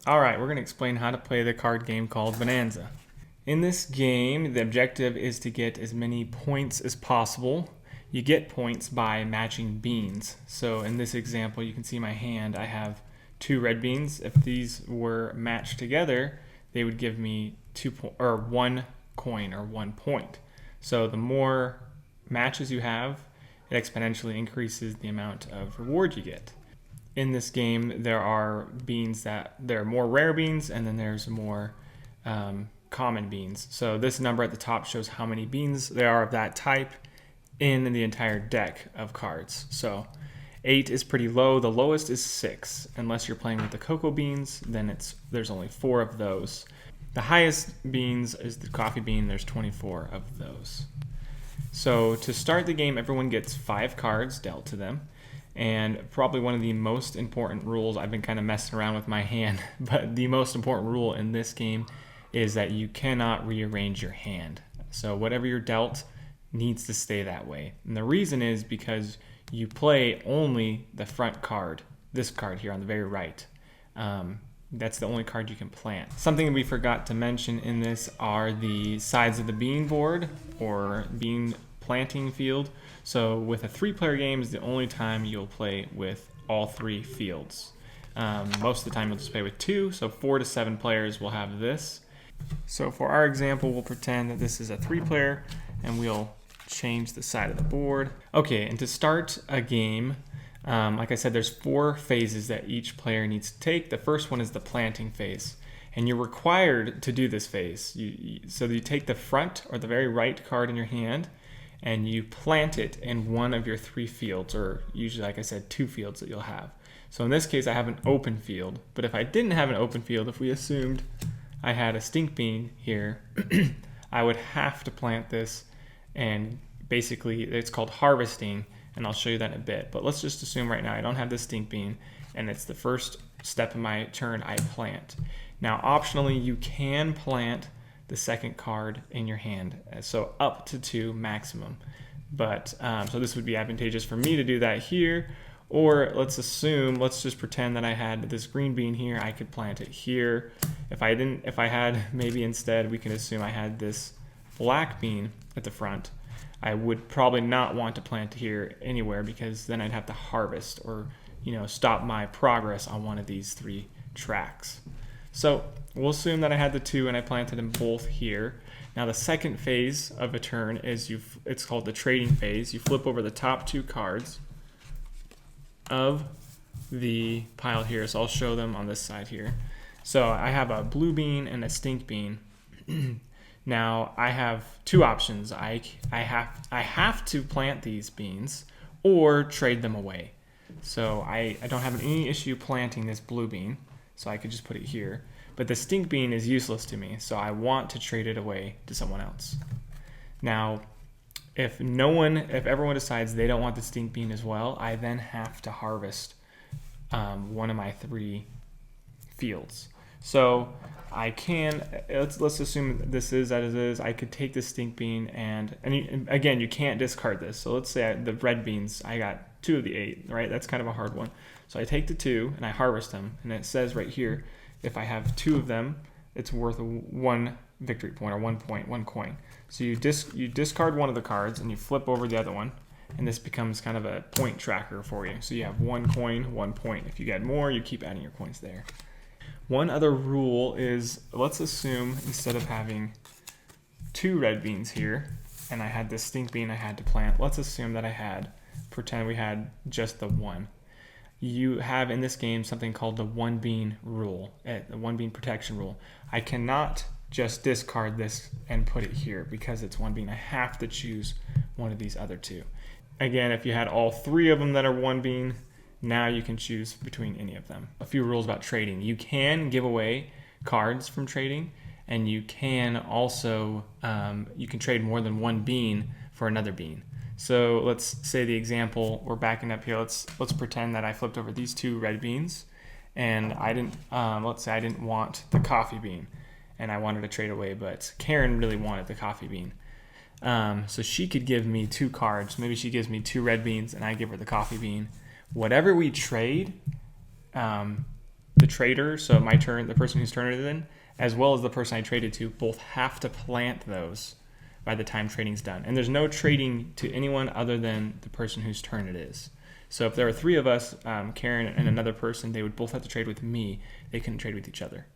Alright, we're going to explain how to play the card game called Bohnanza. In this game, the objective is to get as many points as possible. You get points by matching beans. So in this example, you can see my hand, I have 2 red beans. If these were matched together, they would give me 1 coin or 1 point. So the more matches you have, it exponentially increases the amount of reward you get. In this game, there are more rare beans, and then there's more common beans. So this number at the top shows how many beans there are of that type in the entire deck of cards. So 8 is pretty low. The lowest is 6. Unless you're playing with the cocoa beans, then there's only 4 of those. The highest beans is the coffee bean. There's 24 of those. So to start the game, everyone gets 5 cards dealt to them. And probably one of the most important rules, I've been kind of messing around with my hand, but the most important rule in this game is that you cannot rearrange your hand. So whatever you're dealt needs to stay that way. And the reason is because you play only the front card, this card here on the very right. That's the only card you can plant. Something we forgot to mention in this are the sides of the bean board or bean planting field. So with a 3-player game is the only time you'll play with all 3 fields. Most of the time you'll just play with 2, so 4 to 7 players will have this. So for our example, we'll pretend that this is a 3-player and we'll change the side of the board. Okay, and to start a game, like I said, there's 4 phases that each player needs to take. The first one is the planting phase, and you're required to do this phase. So you take the front or the very right card in your hand, and you plant it in one of your 3 fields, or usually, like I said, 2 fields that you'll have. So in this case, I have an open field, but if I didn't have an open field, if we assumed I had a stink bean here, I would have to plant this, and basically it's called harvesting, and I'll show you that in a bit. But let's just assume right now I don't have this stink bean, and it's the first step of my turn, I plant. Now optionally, you can plant the second card in your hand, so up to 2 maximum. But so this would be advantageous for me to do that here, or let's just pretend that I had this green bean here. I could plant it here. If I had, maybe instead we can assume I had this black bean at the front. I would probably not want to plant here anywhere, because then I'd have to harvest or stop my progress on one of these 3 tracks. So we'll assume that I had the 2 and I planted them both here. Now the second phase of a turn is it's called the trading phase. You flip over the top 2 cards of the pile here. So I'll show them on this side here. So I have a blue bean and a stink bean. Now I have 2 options. I have to plant these beans or trade them away. So I don't have any issue planting this blue bean, so I could just put it here. But the stink bean is useless to me, so I want to trade it away to someone else. Now, if everyone decides they don't want the stink bean as well, I then have to harvest one of my 3 fields. So I can, let's assume this is as it is. I could take the stink bean and again, you can't discard this. So let's say the red beans, I got 2 of the 8, right? That's kind of a hard one. So I take the 2 and I harvest them, and it says right here, if I have 2 of them, it's worth 1 victory point, or 1 point, 1 coin. So you discard one of the cards and you flip over the other one, and this becomes kind of a point tracker for you. So you have 1 coin, 1 point. If you get more, you keep adding your coins there. One other rule is, let's assume instead of having 2 red beans here, and I had this stink bean I had to plant, let's assume that pretend we had just the 1. You have in this game something called the 1 bean rule, the 1 bean protection rule. I cannot just discard this and put it here because it's 1 bean. I have to choose one of these other 2. Again, if you had all 3 of them that are 1 bean, now you can choose between any of them. A few rules about trading. You can give away cards from trading, and you can also you can trade more than 1 bean for another bean. So let's say the example, we're backing up here. Let's pretend that I flipped over these 2 red beans, and I didn't. Let's say I didn't want the coffee bean, and I wanted to trade away, but Karen really wanted the coffee bean. So she could give me 2 cards. Maybe she gives me 2 red beans, and I give her the coffee bean. Whatever we trade, the trader, so my turn, the person whose turn it is in, as well as the person I traded to, both have to plant those by the time trading's done. And there's no trading to anyone other than the person whose turn it is. So if there were 3 of us, Karen and another person, they would both have to trade with me. They couldn't trade with each other.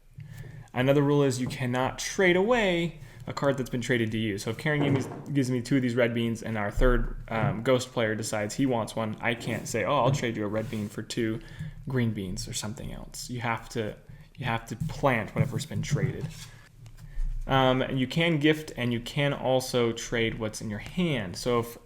Another rule is you cannot trade away a card that's been traded to you. So if Karen gives me 2 of these red beans and our third ghost player decides he wants one, I can't say, oh, I'll trade you a red bean for 2 green beans or something else. You have to plant whatever's been traded. You can gift, and you can also trade what's in your hand. So if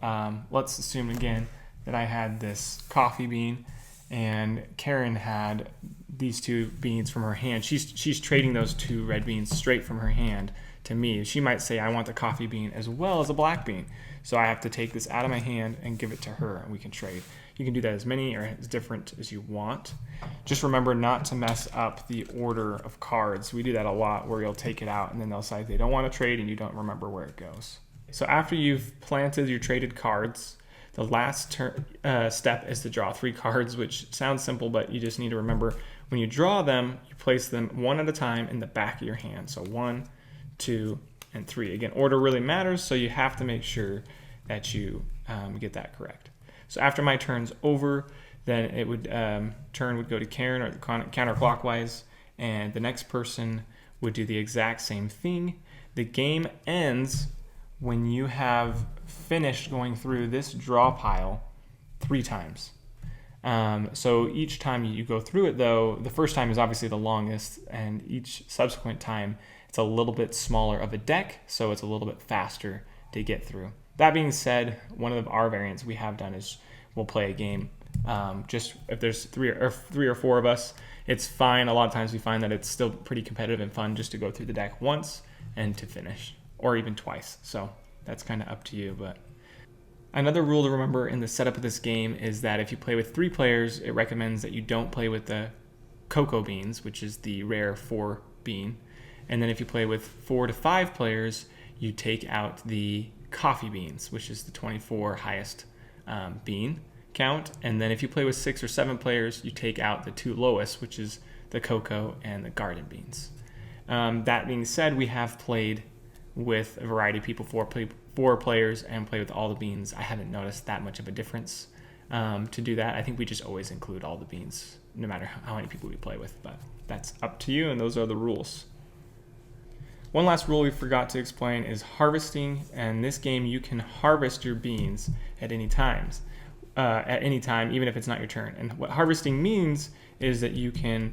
let's assume again that I had this coffee bean and Karen had these 2 beans from her hand. She's trading those 2 red beans straight from her hand to me. She might say, I want the coffee bean as well as a black bean. So I have to take this out of my hand and give it to her, and we can trade. You can do that as many or as different as you want. Just remember not to mess up the order of cards. We do that a lot, where you'll take it out and then they'll say they don't want to trade and you don't remember where it goes. So after you've planted your traded cards, the last step is to draw 3 cards, which sounds simple, but you just need to remember when you draw them, you place them one at a time in the back of your hand. So 1, 2, and 3. Again, order really matters, so you have to make sure that you get that correct. So after my turn's over, then it would turn would go to Karen, or counterclockwise, and the next person would do the exact same thing. The game ends when you have finished going through this draw pile 3 times. So each time you go through it, though, the first time is obviously the longest, and each subsequent time it's a little bit smaller of a deck, so it's a little bit faster to get through. That being said, one of our variants we have done is we'll play a game. Just if there's 3 or 4 of us, it's fine. A lot of times we find that it's still pretty competitive and fun just to go through the deck once and to finish, or even twice. So that's kind of up to you. But another rule to remember in the setup of this game is that if you play with 3 players, it recommends that you don't play with the cocoa beans, which is the rare 4 bean. And then if you play with 4 to 5 players, you take out the coffee beans, which is the 24 highest bean count. And then if you play with 6 or 7 players, you take out the 2 lowest, which is the cocoa and the garden beans. That being said, we have played with a variety of people, 4 players, and play with all the beans. I haven't noticed that much of a difference to do that. I think we just always include all the beans, no matter how many people we play with, but that's up to you, and those are the rules. One last rule we forgot to explain is harvesting. And in this game, you can harvest your beans at any time, even if it's not your turn. And what harvesting means is that you can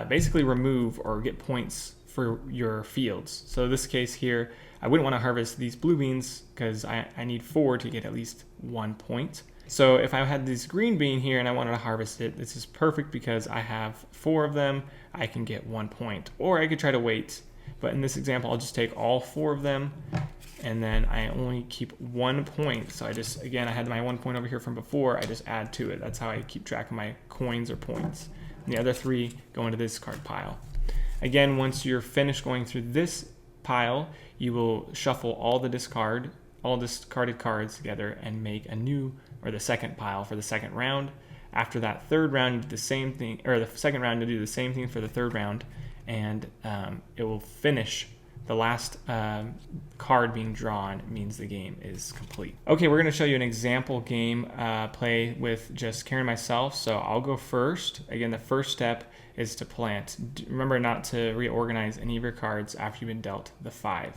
basically remove or get points for your fields. So in this case here, I wouldn't want to harvest these blue beans because I need 4 to get at least 1 point. So if I had this green bean here and I wanted to harvest it, this is perfect because I have 4 of them. I can get 1 point, or I could try to wait. But in this example, I'll just take all 4 of them, and then I only keep 1 point. So I had my 1 point over here from before, I just add to it. That's how I keep track of my coins or points. And the other 3 go into this card pile. Again, once you're finished going through this pile, you will shuffle all discarded cards together and make a new, or the second pile for the second round. After that third round, you do the same thing, or the second round, you do the same thing for the third round, and it will finish. The last card being drawn means the game is complete. Okay, we're going to show you an example game play with just Karen and myself. So I'll go first. Again, the first step is to plant. Remember not to reorganize any of your cards after you've been dealt the 5.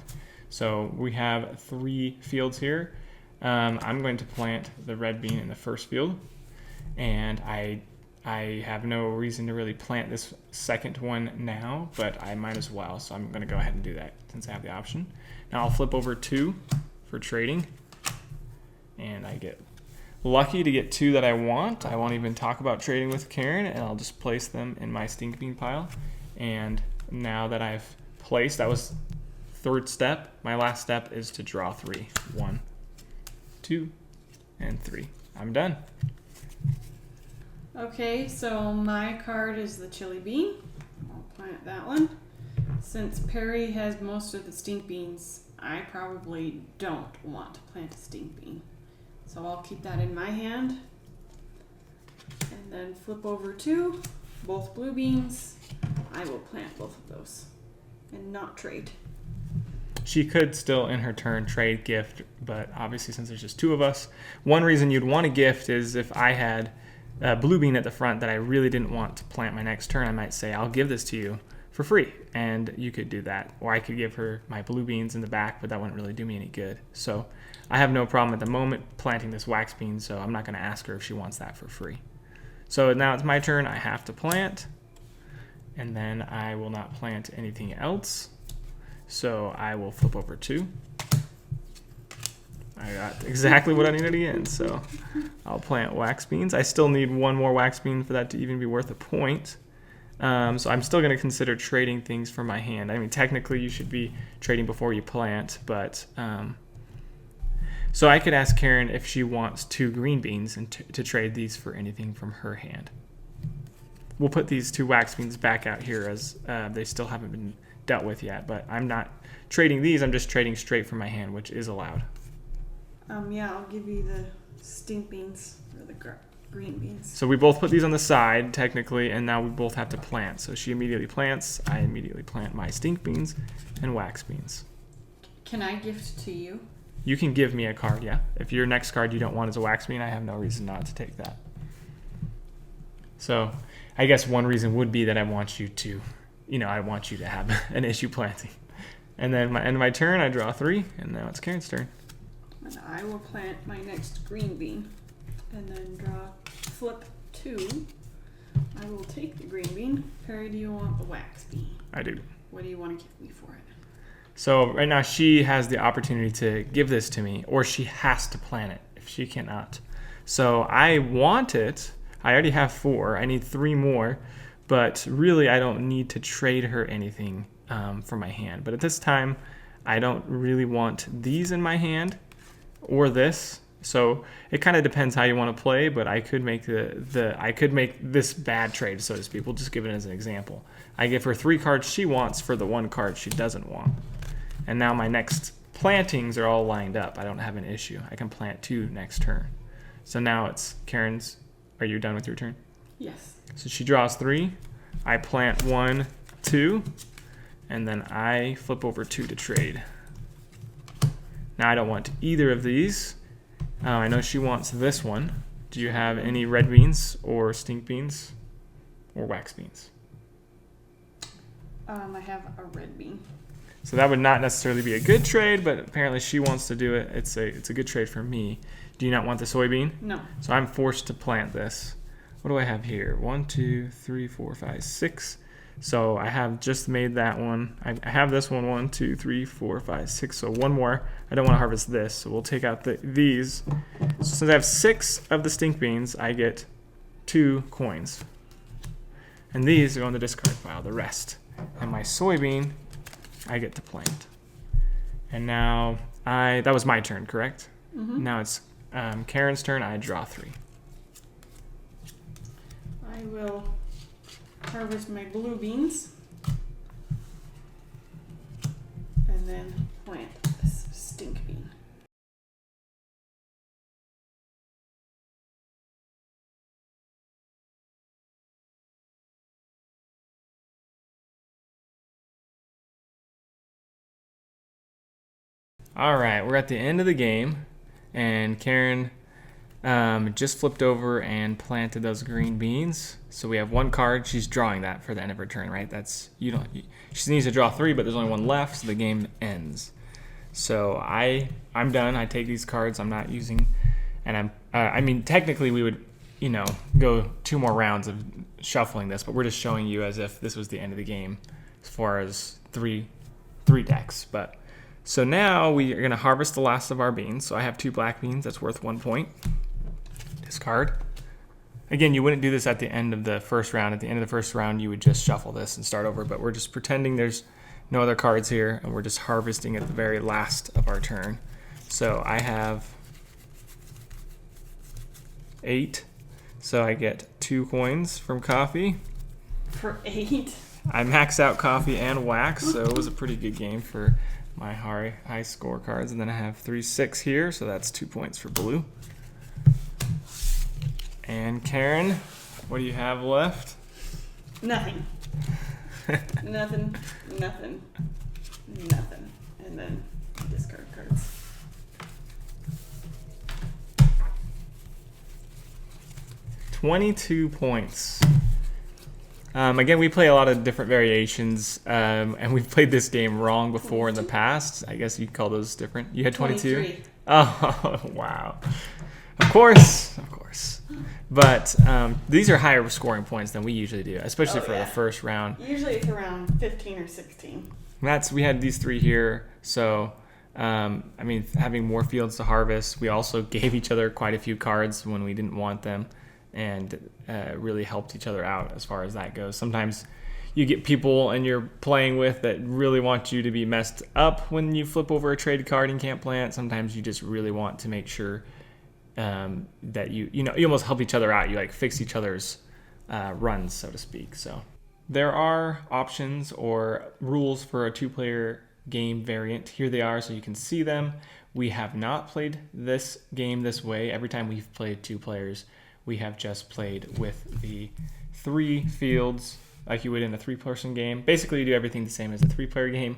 So we have 3 fields here. I'm going to plant the red bean in the first field, and I have no reason to really plant this second one now, but I might as well, so I'm going to go ahead and do that since I have the option. Now I'll flip over 2 for trading, and I get lucky to get 2 that I want. I won't even talk about trading with Karen, and I'll just place them in my stink bean pile. And now that I've placed, that was third step. My last step is to draw 3. 1, 2, and 3. I'm done. Okay, so my card is the chili bean. I'll plant that one. Since Perry has most of the stink beans, I probably don't want to plant a stink bean. So I'll keep that in my hand. And then flip over 2 both blue beans, I will plant both of those and not trade. She could still, in her turn, trade gift, but obviously since there's just two of us, one reason you'd want to gift is if I had a blue bean at the front that I really didn't want to plant my next turn, I might say, I'll give this to you for free, and you could do that. Or I could give her my blue beans in the back, but that wouldn't really do me any good. So I have no problem at the moment planting this wax bean, so I'm not going to ask her if she wants that for free. So now it's my turn. I have to plant, and then I will not plant anything else. So I will flip over 2. I got exactly what I needed again. So I'll plant wax beans. I still need one more wax bean for that to even be worth a point. So I'm still going to consider trading things from my hand. I mean, technically you should be trading before you plant, but so I could ask Karen if she wants 2 green beans and to trade these for anything from her hand. We'll put these 2 wax beans back out here as they still haven't been dealt with yet, but I'm not trading these. I'm just trading straight from my hand, which is allowed. Yeah, I'll give you the stink beans or the green beans. So we both put these on the side technically, and now we both have to plant. So she immediately plants. I immediately plant my stink beans and wax beans. Can I gift to you? You can give me a card, yeah. If your next card you don't want is a wax bean, I have no reason not to take that. So I guess one reason would be that I want you to, I want you to have an issue planting. And then my end of my turn, I draw 3, and now it's Karen's turn. And I will plant my next green bean, and then flip 2. I will take the green bean. Perry, do you want the wax bean? I do. What do you want to give me for it? So right now she has the opportunity to give this to me, or she has to plant it if she cannot. So I want it. I already have 4. I need 3 more, but really I don't need to trade her anything from my hand. But at this time, I don't really want these in my hand or this. So it kind of depends how you want to play, but I could make I could make this bad trade, so to speak. We'll just give it as an example. I give her 3 cards she wants for the 1 card she doesn't want. And now my next plantings are all lined up. I don't have an issue. I can plant 2 next turn. So now it's Karen's. Are you done with your turn? Yes. So she draws 3. I plant 1, 2, and then I flip over 2 to trade. Now I don't want either of these. I know she wants this one. Do you have any red beans or stink beans or wax beans? I have a red bean. So that would not necessarily be a good trade, but apparently she wants to do it. It's a good trade for me. Do you not want the soybean? No. So I'm forced to plant this. What do I have here? 1, 2, 3, 4, 5, 6. So I have just made that one. I have this one. 1, 2, 3, 4, 5, 6. So 1 more. I don't want to harvest this, so we'll take out these. So since I have 6 of the stink beans, I get 2 coins. And these are on the discard pile, the rest. And my soybean, I get to plant. And now that was my turn, correct? Mm-hmm. Now it's Karen's turn. I draw 3. I will harvest my blue beans and then plant this stink bean. All right, we're at the end of the game, and Karen just flipped over and planted those green beans. So we have 1 card. She's drawing that for the end of her turn, right? She needs to draw 3, but there's only 1 left, so the game ends. So I'm done. I take these cards. I'm not using, and I mean technically we would go 2 more rounds of shuffling this, but we're just showing you as if this was the end of the game as far as three decks. But so now we are going to harvest the last of our beans. So I have 2 black beans. That's worth 1 point. Discard. Again, you wouldn't do this at the end of the first round. At the end of the first round, you would just shuffle this and start over. But we're just pretending there's no other cards here, and we're just harvesting at the very last of our turn. So I have 8. So I get 2 coins from coffee. For 8? I maxed out coffee and wax, so it was a pretty good game for my high score cards. And then I have 3, 6 here, so that's 2 points for blue. And Karen, what do you have left? Nothing. Nothing. And then discard cards. $22 points. Again, we play a lot of different variations, and we've played this game wrong before in the past. I guess you'd call those different. You had 22? 23. Oh, wow. Of course. But these are higher scoring points than we usually do, especially for the first round. Usually it's around 15 or 16. We had these 3 here, so having more fields to harvest. We also gave each other quite a few cards when we didn't want them, and really helped each other out as far as that goes. Sometimes you get people and you're playing with that really want you to be messed up when you flip over a trade card and can't play it. Sometimes you just really want to make sure that you almost help each other out. You like fix each other's runs, so to speak. So there are options or rules for a 2-player game variant. Here they are, so you can see them. We have not played this game this way. Every time we've played 2 players, we have just played with the 3 fields like you would in a 3-person game. Basically, you do everything the same as a 3-player game.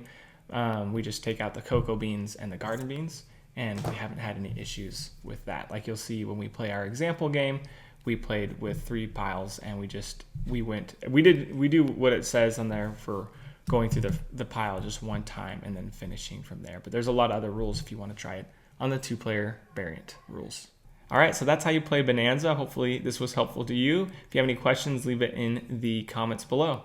We just take out the cocoa beans and the garden beans, and we haven't had any issues with that. Like you'll see when we play our example game, we played with 3 piles, and we do what it says on there for going through the pile just one time and then finishing from there. But there's a lot of other rules if you want to try it on the 2-player variant rules. All right, so that's how you play Bohnanza. Hopefully this was helpful to you. If you have any questions, leave it in the comments below.